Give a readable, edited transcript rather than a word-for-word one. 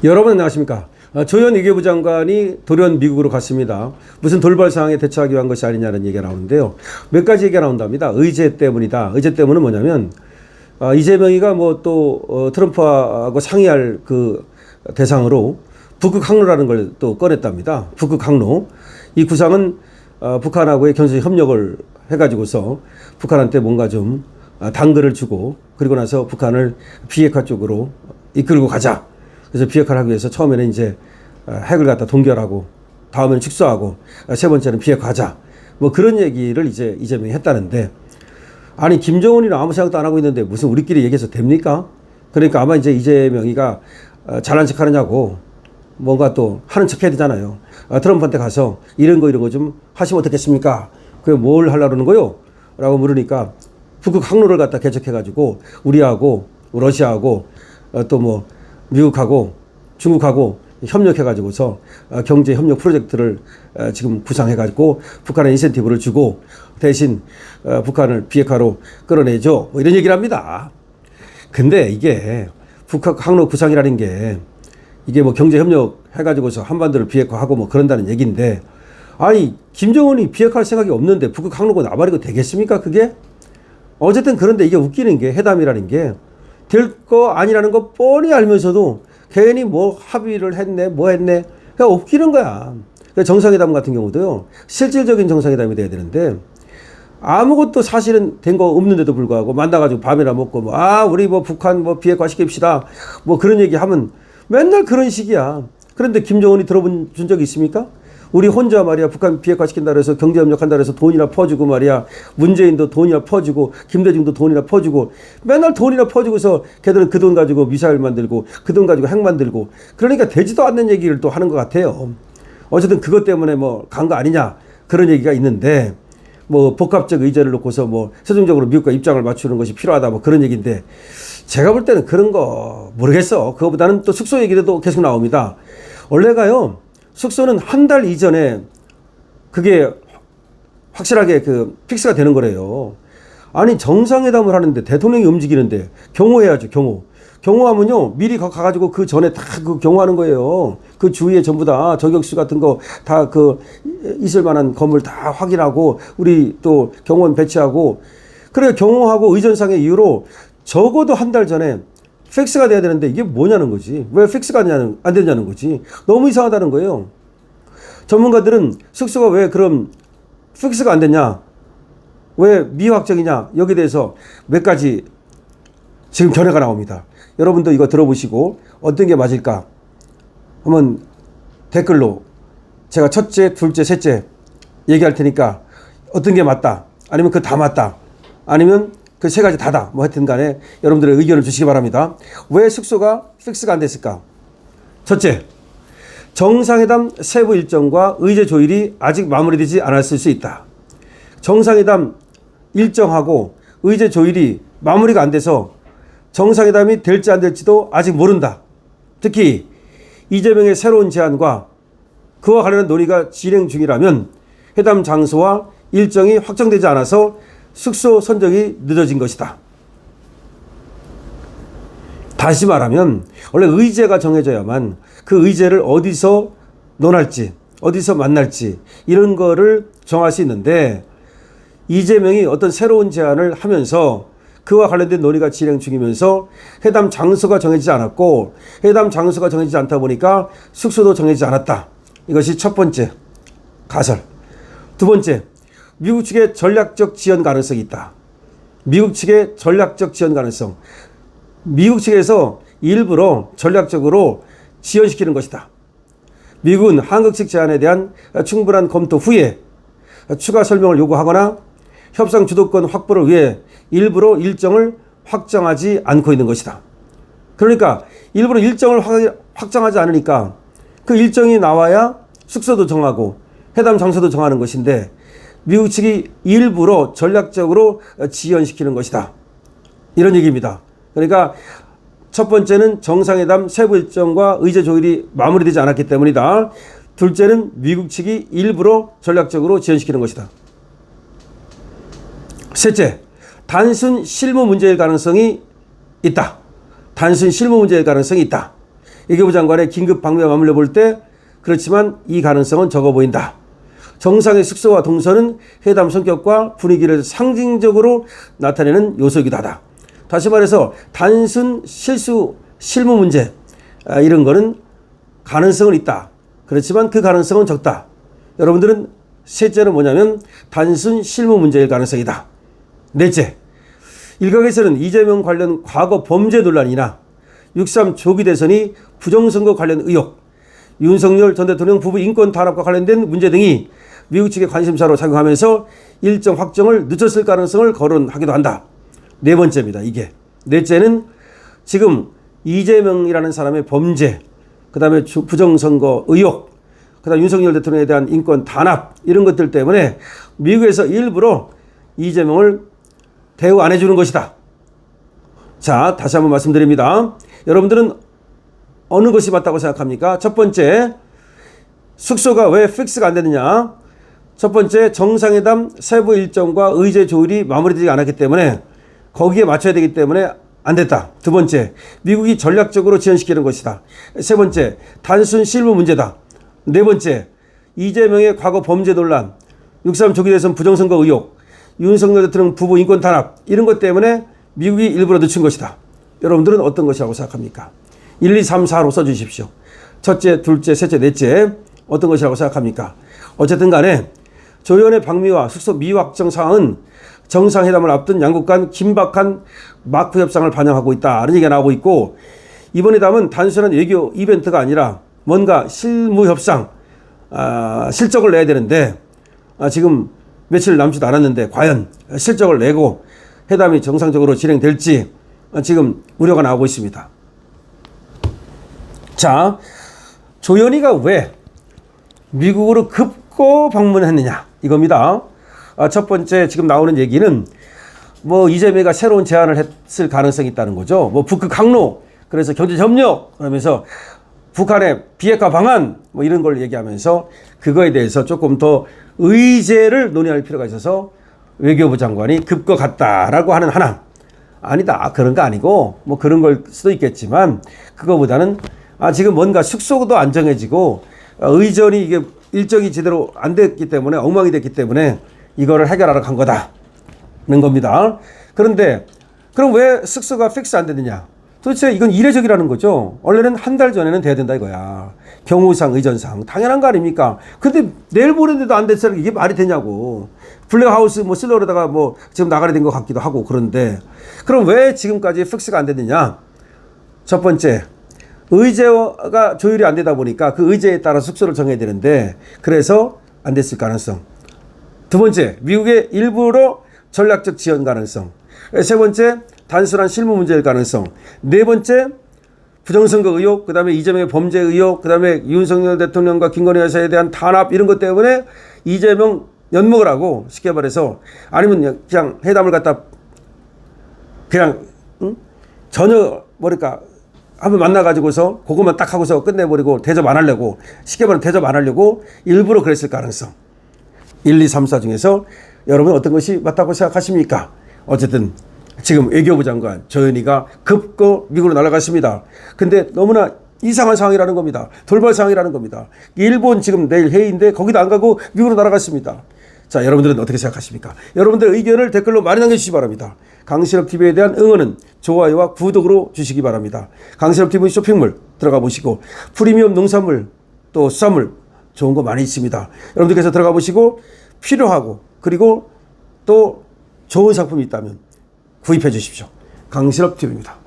여러분 안녕하십니까. 조현 외교부 장관이 돌연 미국으로 갔습니다. 무슨 돌발 상황에 대처하기 위한 것이 아니냐는 얘기가 나오는데요. 몇 가지 얘기가 나온답니다. 의제 때문이다. 의제 때문은 뭐냐면 이재명이가 뭐 또 트럼프하고 상의할 그 대상으로 북극 항로라는 걸 또 꺼냈답니다. 북극 항로. 이 구상은 북한하고의 경제적 협력을 해가지고서 북한한테 뭔가 좀 당근을 주고 그리고 나서 북한을 비핵화 쪽으로 이끌고 가자. 그래서 비핵화를 하기 위해서 처음에는 이제 핵을 갖다 동결하고 다음에는 축소하고 세 번째는 비핵화하자. 뭐 그런 얘기를 이제 이재명이 했다는데, 아니 김정은이는 아무 생각도 안 하고 있는데 무슨 우리끼리 얘기해서 됩니까? 그러니까 아마 이제 이재명이가 잘난 척 하느냐고 뭔가 또 하는 척 해야 되잖아요. 트럼프한테 가서 이런 거 좀 하시면 어떻겠습니까? 그게 뭘 하려고 그러는 거요? 라고 물으니까 북극 항로를 갖다 개척해가지고 우리하고 러시아하고 또 뭐 미국하고 중국하고 협력해가지고서 경제 협력 프로젝트를 지금 구상해가지고 북한에 인센티브를 주고 대신 북한을 비핵화로 끌어내죠. 뭐 이런 얘기를 합니다. 근데 이게 북한 항로 구상이라는 게 이게 뭐 경제 협력 해가지고서 한반도를 비핵화하고 뭐 그런다는 얘기인데, 아니 김정은이 비핵화할 생각이 없는데 북극 항로가 나발이고 되겠습니까 그게? 어쨌든 그런데 이게 웃기는 게 회담이라는 게 될 거 아니라는 거 뻔히 알면서도 괜히 뭐 합의를 했네 뭐 했네 그냥 웃기는 거야. 정상회담 같은 경우도요, 실질적인 정상회담이 돼야 되는데 아무것도 사실은 된 거 없는데도 불구하고 만나가지고 밥이나 먹고 뭐 우리 뭐 북한 뭐 비핵화 시킵시다 뭐 그런 얘기 하면 맨날 그런 식이야. 그런데 김정은이 들어본 준 적이 있습니까? 우리 혼자 말이야 북한 비핵화 시킨다 그래서 경제협력한다 그래서 돈이나 퍼주고 말이야, 문재인도 돈이나 퍼주고 김대중도 돈이나 퍼주고 맨날 돈이나 퍼주고서 걔들은 그 돈 가지고 미사일 만들고 그 돈 가지고 핵 만들고, 그러니까 되지도 않는 얘기를 또 하는 것 같아요. 어쨌든 그것 때문에 뭐 간 거 아니냐 그런 얘기가 있는데, 뭐 복합적 의제를 놓고서 뭐 최종적으로 미국과 입장을 맞추는 것이 필요하다 뭐 그런 얘기인데, 제가 볼 때는 그런 거 모르겠어. 그거보다는 또 숙소 얘기도 계속 나옵니다. 원래가요 숙소는 한 달 이전에 그게 확실하게 그 픽스가 되는 거래요. 아니 정상회담을 하는데 대통령이 움직이는데 경호해야죠. 경호하면요 미리 가가지고 그 전에 다 그 경호하는 거예요. 그 주위에 전부 다 저격수 같은 거 다 그 있을 만한 건물 다 확인하고 우리 또 경호원 배치하고, 그래 경호하고 의전상의 이유로 적어도 한 달 전에 픽스가 돼야 되는데 이게 뭐냐는 거지. 왜 픽스가 안 되냐는 거지. 너무 이상하다는 거예요. 전문가들은 숙소가 왜 그럼 픽스가 안 됐냐, 왜 미확정이냐, 여기에 대해서 몇 가지 지금 견해가 나옵니다. 여러분도 이거 들어보시고 어떤 게 맞을까 한번 댓글로 제가 첫째, 둘째, 셋째 얘기할 테니까 어떤 게 맞다, 아니면 그 다 맞다, 아니면 그 세 가지 다다, 뭐 하여튼 간에 여러분들의 의견을 주시기 바랍니다. 왜 숙소가 픽스가 안 됐을까? 첫째, 정상회담 세부 일정과 의제 조율이 아직 마무리되지 않았을 수 있다. 정상회담 일정하고 의제 조율이 마무리가 안 돼서 정상회담이 될지 안 될지도 아직 모른다. 특히 이재명의 새로운 제안과 그와 관련한 논의가 진행 중이라면 회담 장소와 일정이 확정되지 않아서 숙소 선정이 늦어진 것이다. 다시 말하면 원래 의제가 정해져야만 그 의제를 어디서 논할지 어디서 만날지 이런 거를 정할 수 있는데, 이재명이 어떤 새로운 제안을 하면서 그와 관련된 논의가 진행 중이면서 회담 장소가 정해지지 않았고, 회담 장소가 정해지지 않다 보니까 숙소도 정해지지 않았다. 이것이 첫 번째 가설. 두 번째, 미국 측의 전략적 지연 가능성이 있다. 미국 측의 전략적 지연 가능성. 미국 측에서 일부러 전략적으로 지연시키는 것이다. 미국은 한국 측 제안에 대한 충분한 검토 후에 추가 설명을 요구하거나 협상 주도권 확보를 위해 일부러 일정을 확정하지 않고 있는 것이다. 그러니까 일부러 일정을 확정하지 않으니까 그 일정이 나와야 숙소도 정하고 회담 장소도 정하는 것인데, 미국 측이 일부러 전략적으로 지연시키는 것이다. 이런 얘기입니다. 그러니까 첫 번째는 정상회담 세부 일정과 의제 조율이 마무리되지 않았기 때문이다. 둘째는 미국 측이 일부러 전략적으로 지연시키는 것이다. 셋째, 단순 실무 문제일 가능성이 있다. 단순 실무 문제일 가능성이 있다. 외교부 장관의 긴급 방미와 맞물려 볼 때 그렇지만 이 가능성은 적어 보인다. 정상의 숙소와 동선은 회담 성격과 분위기를 상징적으로 나타내는 요소이기도 하다. 다시 말해서 단순 실무 문제 이런 거는 가능성은 있다. 그렇지만 그 가능성은 적다. 여러분들은 셋째는 뭐냐면 단순 실무 문제일 가능성이다. 넷째, 일각에서는 이재명 관련 과거 범죄 논란이나 6.3 조기 대선이 부정선거 관련 의혹, 윤석열 전 대통령 부부 인권 탄압과 관련된 문제 등이 미국 측의 관심사로 작용하면서 일정 확정을 늦췄을 가능성을 거론하기도 한다. 네 번째입니다. 이게. 넷째는 지금 이재명이라는 사람의 범죄, 그 다음에 부정선거 의혹, 그 다음 윤석열 대통령에 대한 인권 탄압 이런 것들 때문에 미국에서 일부러 이재명을 대우 안 해주는 것이다. 자, 다시 한번 말씀드립니다. 여러분들은 어느 것이 맞다고 생각합니까? 첫 번째, 숙소가 왜 픽스가 안 되느냐? 첫 번째, 정상회담 세부 일정과 의제 조율이 마무리되지 않았기 때문에 거기에 맞춰야 되기 때문에 안 됐다. 두 번째, 미국이 전략적으로 지연시키는 것이다. 세 번째, 단순 실무 문제다. 네 번째, 이재명의 과거 범죄 논란, 6.3 조기 대선 부정선거 의혹, 윤석열 대통령 부부 인권 탄압 이런 것 때문에 미국이 일부러 늦춘 것이다. 여러분들은 어떤 것이라고 생각합니까? 1, 2, 3, 4로 써주십시오. 첫째, 둘째, 셋째, 넷째 어떤 것이라고 생각합니까? 어쨌든 간에 조연의 방미와 숙소 미확정 사항은 정상회담을 앞둔 양국 간 긴박한 마크 협상을 반영하고 있다는 얘기가 나오고 있고, 이번 회담은 단순한 외교 이벤트가 아니라 뭔가 실무 협상, 실적을 내야 되는데 지금 며칠 남지도 않았는데 과연 실적을 내고 회담이 정상적으로 진행될지 지금 우려가 나오고 있습니다. 자, 조연희가 왜 미국으로 급고 방문했느냐 이겁니다. 첫 번째 지금 나오는 얘기는 뭐 이재명이가 새로운 제안을 했을 가능성이 있다는 거죠. 뭐 북극 항로, 그래서 경제협력 그러면서 북한의 비핵화 방안 뭐 이런 걸 얘기하면서 그거에 대해서 조금 더 의제를 논의할 필요가 있어서 외교부 장관이 급거 갔다라고 하는 하나. 아니다, 그런 거 아니고 뭐 그런 걸 수도 있겠지만 그거보다는 지금 뭔가 숙소도 안 정해지고 의전이 이게 일정이 제대로 안 됐기 때문에 엉망이 됐기 때문에 이거를 해결하러 간 거다는 겁니다. 그런데 그럼 왜 숙소가 픽스 안 되느냐? 도대체 이건 이례적이라는 거죠. 원래는 한 달 전에는 돼야 된다 이거야. 경우상, 의전상 당연한 거 아닙니까? 근데 내일 모레인데도 안 됐어. 이게 말이 되냐고. 블랙하우스 뭐 쓸려다가 뭐 지금 나가야 된 것 같기도 하고. 그런데 그럼 왜 지금까지 픽스가 안 됐느냐? 첫 번째, 의제가 조율이 안 되다 보니까 그 의제에 따라 숙소를 정해야 되는데 그래서 안 됐을 가능성. 두 번째, 미국의 일부러 전략적 지연 가능성. 세 번째, 단순한 실무 문제일 가능성. 네 번째, 부정선거 의혹, 그 다음에 이재명의 범죄 의혹, 그 다음에 윤석열 대통령과 김건희 여사에 대한 탄압 이런 것 때문에 이재명 연목을 하고 쉽게 말해서 아니면 그냥 회담을 갖다 그냥 전혀 뭐랄까 한번 만나가지고서 그것만 딱 하고서 끝내버리고 대접 안 하려고 쉽게 말하면 대접 안 하려고 일부러 그랬을 가능성. 1, 2, 3, 4 중에서 여러분 어떤 것이 맞다고 생각하십니까? 어쨌든 지금 외교부 장관 조현희가 급고 미국으로 날아갔습니다. 근데 너무나 이상한 상황이라는 겁니다. 돌발 상황이라는 겁니다. 일본 지금 내일 회의인데 거기도 안 가고 미국으로 날아갔습니다. 자, 여러분들은 어떻게 생각하십니까? 여러분들의 의견을 댓글로 많이 남겨주시기 바랍니다. 강신업TV에 대한 응원은 좋아요와 구독으로 주시기 바랍니다. 강신업TV 쇼핑몰 들어가 보시고 프리미엄 농산물 또 수산물 좋은 거 많이 있습니다. 여러분들께서 들어가 보시고 필요하고 그리고 또 좋은 상품이 있다면 구입해 주십시오. 강신업TV입니다.